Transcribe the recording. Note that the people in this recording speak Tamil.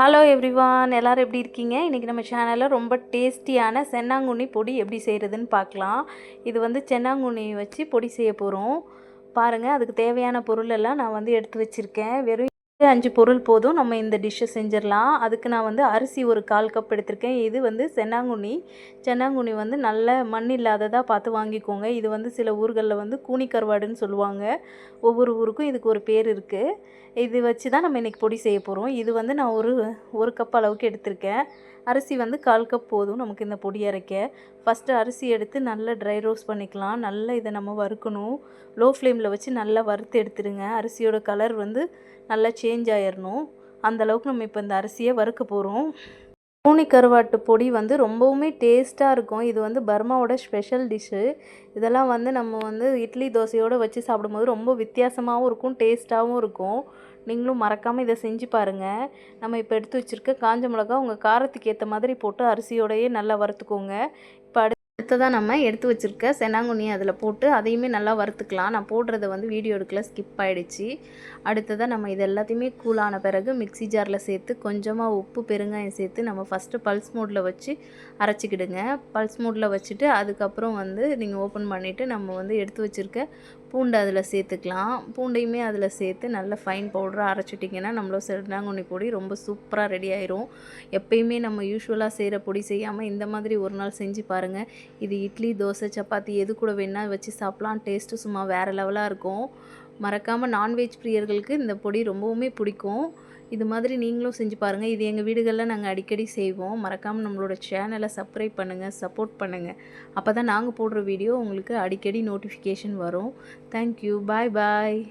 ஹலோ எவ்ரிவான், எல்லோரும் எப்படி இருக்கீங்க? இன்றைக்கி நம்ம சேனலில் ரொம்ப டேஸ்டியான சென்னாங்குண்ணி பொடி எப்படி செய்கிறதுன்னு பார்க்கலாம். இது வந்து சென்னாங்குண்ணி வச்சு பொடி செய்ய போகிறோம். பாருங்கள், அதுக்கு தேவையான பொருள் எல்லாம் நான் வந்து எடுத்து வச்சுருக்கேன். வெறும் 5 பொருள் போதும், நம்ம இந்த டிஷ்ஷை செஞ்சிடலாம். அதுக்கு நான் வந்து அரிசி ஒரு 1/4 கப் எடுத்திருக்கேன். இது வந்து சென்னாங்குண்ணி வந்து நல்ல மண் இல்லாததாக பார்த்து வாங்கிக்கோங்க. இது வந்து சில ஊர்களில் வந்து கூனி கருவாடுன்னு சொல்லுவாங்க. ஒவ்வொரு ஊருக்கும் இதுக்கு ஒரு பேர் இருக்குது. இது வச்சு தான் நம்ம இன்றைக்கி பொடி செய்ய போகிறோம். இது வந்து நான் ஒரு கப் அளவுக்கு எடுத்திருக்கேன். அரிசி வந்து 1/4 கப் போதும் நமக்கு இந்த பொடி அரைக்க. ஃபஸ்ட்டு அரிசி எடுத்து நல்லா ட்ரை ரோஸ்ட் பண்ணிக்கலாம். நல்லா இதை நம்ம வறுக்கணும். லோ ஃப்ளேமில் வச்சு நல்லா வறுத்து எடுத்துடுங்க. அரிசியோட கலர் வந்து நல்லா சேஞ்ச் ஆயிடணும். அந்தளவுக்கு நம்ம இப்போ இந்த அரிசியை வறுக்க போகிறோம். கூனி கருவாட்டு பொடி வந்து ரொம்பவுமே டேஸ்ட்டாக இருக்கும். இது வந்து பர்மாவோட ஸ்பெஷல் டிஷ்ஷு. இதெல்லாம் வந்து நம்ம வந்து இட்லி தோசையோடு வச்சு சாப்பிடும்போது ரொம்ப வித்தியாசமாகவும் இருக்கும், டேஸ்ட்டாகவும் இருக்கும். நீங்களும் மறக்காமல் இதை செஞ்சு பாருங்கள். நம்ம இப்போ எடுத்து வச்சுருக்க காஞ்ச மிளகா உங்கள் காரத்துக்கு ஏற்ற மாதிரி போட்டு அரிசியோடையே நல்லா வறுத்துக்கோங்க. இப்போ அடுத்ததாக நம்ம எடுத்து வச்சுருக்க சென்னாங்குண்ணி அதில் போட்டு அதையுமே நல்லா வறுத்துக்கலாம். நான் போடுறத வந்து வீடியோ எடுக்கல, ஸ்கிப் ஆகிடுச்சு. அடுத்ததாக நம்ம இது எல்லாத்தையுமே கூலான பிறகு மிக்ஸி ஜாரில் சேர்த்து கொஞ்சமாக உப்பு, பெருங்காயம் சேர்த்து நம்ம ஃபஸ்ட்டு பல்ஸ் மோடில் வச்சு அரைச்சிக்கிடுங்க. பல்ஸ் மோடில் வச்சுட்டு அதுக்கப்புறம் வந்து நீங்கள் ஓப்பன் பண்ணிவிட்டு நம்ம வந்து எடுத்து வச்சுருக்க பூண்டு அதில் சேர்த்துக்கலாம். பூண்டையுமே அதில் சேர்த்து நல்ல ஃபைன் பவுடராக அரைச்சிட்டிங்கன்னா நம்மளோட சென்னாங்குண்ணி பொடி ரொம்ப சூப்பராக ரெடி ஆயிரும். எப்பயுமே நம்ம யூஸ்வலாக செய்கிற பொடி செய்யாமல் இந்த மாதிரி ஒரு நாள் செஞ்சு பாருங்கள். இது இட்லி, தோசை, சப்பாத்தி எது கூட வேணால் வச்சு சாப்பிட்லாம். டேஸ்ட்டு சும்மா வேறு லெவலாக இருக்கும். மறக்காமல் நான்வெஜ் பிரியர்களுக்கு இந்த பொடி ரொம்பவுமே பிடிக்கும். இது மாதிரி நீங்களும் செஞ்சு பாருங்கள். இது எங்கள் வீடுகளில் நாங்கள் அடிக்கடி செய்வோம். மறக்காமல் நம்மளோட சேனலை சப்ஸ்கிரைப் பண்ணுங்கள், சப்போர்ட் பண்ணுங்கள். அப்போ தான் நாங்கள் போடுற வீடியோ உங்களுக்கு அடிக்கடி நோட்டிஃபிகேஷன் வரும். தேங்க்யூ. பாய் பாய்.